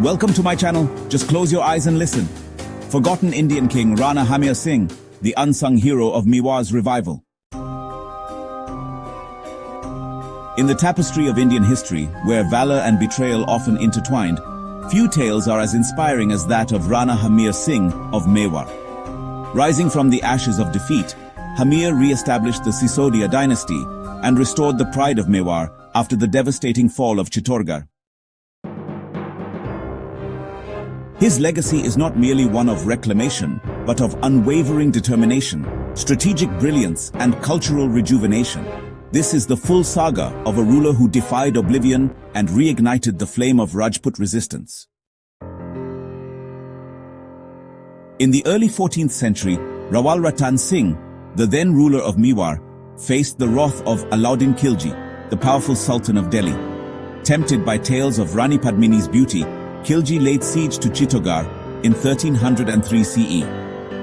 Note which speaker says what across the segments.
Speaker 1: Welcome to my channel. Just close your eyes and listen. Forgotten Indian king Rana Hammir Singh, the unsung hero of Mewar's revival. In the tapestry of Indian history, where valor and betrayal often intertwined, few tales are as inspiring as that of Rana Hammir Singh of Mewar. Rising from the ashes of defeat, Hammir re-established the Sisodia dynasty and restored the pride of Mewar after the devastating fall of Chittorgarh. His legacy is not merely one of reclamation, but of unwavering determination, strategic brilliance, and cultural rejuvenation. This is the full saga of a ruler who defied oblivion and reignited the flame of Rajput resistance. In the early 14th century, Revivalist Singh, the then ruler of Mewar, faced the wrath of Alauddin Khilji, the powerful Sultan of Delhi. Tempted by tales of Rani Padmini's beauty, Khilji laid siege to Chittorgarh in 1303 CE.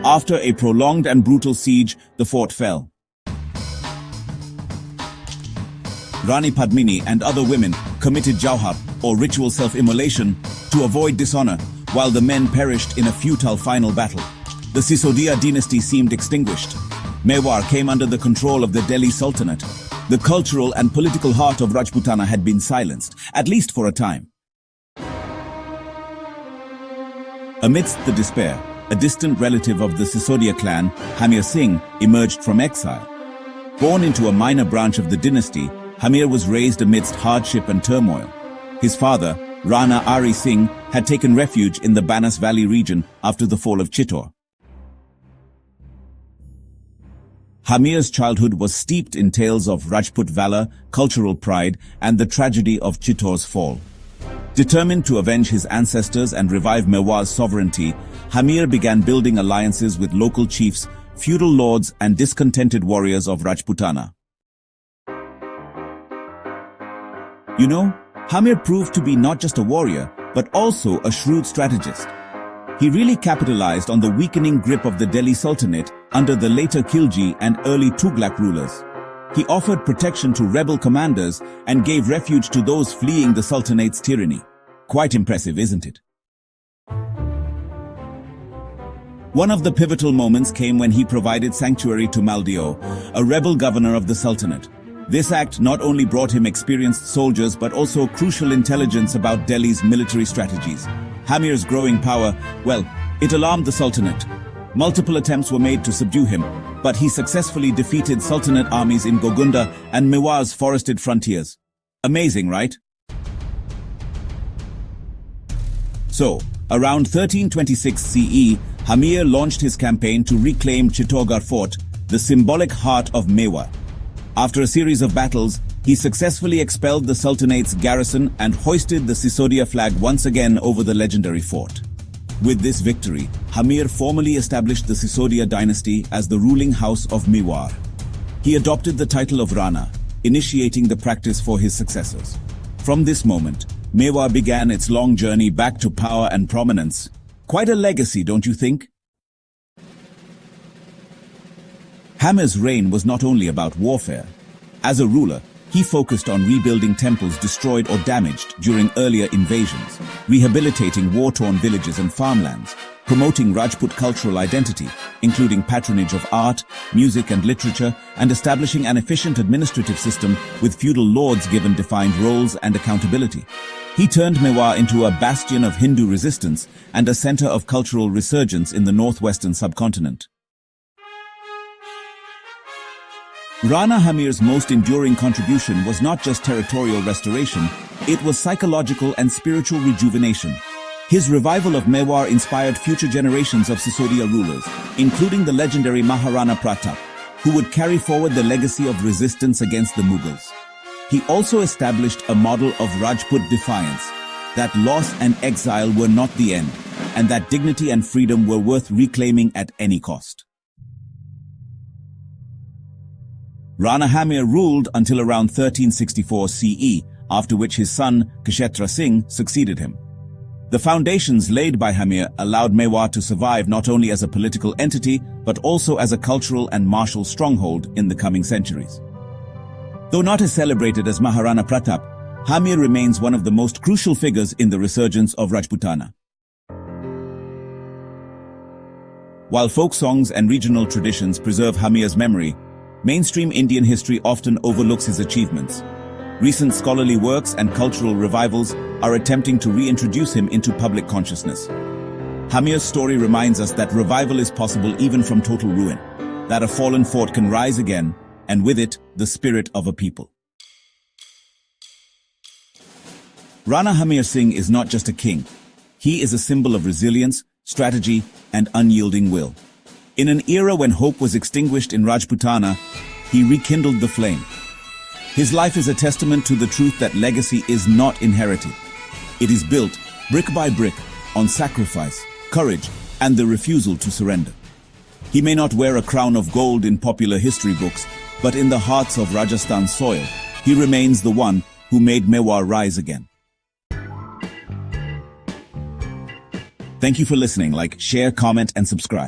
Speaker 1: After a prolonged and brutal siege, the fort fell. Rani Padmini and other women committed jauhar, or ritual self-immolation, to avoid dishonor, while the men perished in a futile final battle. The Sisodia dynasty seemed extinguished. Mewar came under the control of the Delhi Sultanate. The cultural and political heart of Rajputana had been silenced, at least for a time. Amidst the despair, a distant relative of the Sisodia clan, Hammir Singh, emerged from exile. Born into a minor branch of the dynasty, Hammir was raised amidst hardship and turmoil. His father, Rana Hammir Singh, had taken refuge in the Banas Valley region after the fall of Chittor. Hammir's childhood was steeped in tales of Rajput valor, cultural pride, and the tragedy of Chittor's fall. Determined to avenge his ancestors and revive Mewar's sovereignty, Hammir began building alliances with local chiefs, feudal lords, and discontented warriors of Rajputana. You know, Hammir proved to be not just a warrior, but also a shrewd strategist. He really capitalized on the weakening grip of the Delhi Sultanate under the later Khilji and early Tughlaq rulers. He offered protection to rebel commanders and gave refuge to those fleeing the Sultanate's tyranny. Quite impressive, isn't it? One of the pivotal moments came when he provided sanctuary to Maldio, a rebel governor of the Sultanate. This act not only brought him experienced soldiers but also crucial intelligence about Delhi's military strategies. Hammir's growing power, well, it alarmed the Sultanate. Multiple attempts were made to subdue him, but he successfully defeated Sultanate armies in Gogunda and Mewar's forested frontiers. Amazing, right? So, around 1326 CE, Hammir launched his campaign to reclaim Chittorgarh Fort, the symbolic heart of Mewar. After a series of battles, he successfully expelled the Sultanate's garrison and hoisted the Sisodia flag once again over the legendary fort. With this victory, Hammir formally established the Sisodia dynasty as the ruling house of Mewar. He adopted the title of Rana, initiating the practice for his successors. From this moment, Mewar began its long journey back to power and prominence. Quite a legacy, don't you think? Hammir's reign was not only about warfare. As a ruler, he focused on rebuilding temples destroyed or damaged during earlier invasions, rehabilitating war-torn villages and farmlands, promoting Rajput cultural identity, including patronage of art, music and literature, and establishing an efficient administrative system with feudal lords given defined roles and accountability. He turned Mewar into a bastion of Hindu resistance and a center of cultural resurgence in the northwestern subcontinent. Rana Hammir's most enduring contribution was not just territorial restoration, it was psychological and spiritual rejuvenation. His revival of Mewar inspired future generations of Sisodia rulers, including the legendary Maharana Pratap, who would carry forward the legacy of resistance against the Mughals. He also established a model of Rajput defiance, that loss and exile were not the end, and that dignity and freedom were worth reclaiming at any cost. Rana Hammir ruled until around 1364 CE, after which his son, Kshetra Singh, succeeded him. The foundations laid by Hammir allowed Mewar to survive not only as a political entity, but also as a cultural and martial stronghold in the coming centuries. Though not as celebrated as Maharana Pratap, Hammir remains one of the most crucial figures in the resurgence of Rajputana. While folk songs and regional traditions preserve Hammir's memory, mainstream Indian history often overlooks his achievements. Recent scholarly works and cultural revivals are attempting to reintroduce him into public consciousness. Hammir's story reminds us that revival is possible even from total ruin, that a fallen fort can rise again, and with it, the spirit of a people. Rana Hammir Singh is not just a king. He is a symbol of resilience, strategy, and unyielding will. In an era when hope was extinguished in Rajputana, he rekindled the flame. His life is a testament to the truth that legacy is not inherited. It is built, brick by brick, on sacrifice, courage, and the refusal to surrender. He may not wear a crown of gold in popular history books, but in the hearts of Rajasthan's soil, he remains the one who made Mewar rise again. Thank you for listening. Like, share, comment, and subscribe.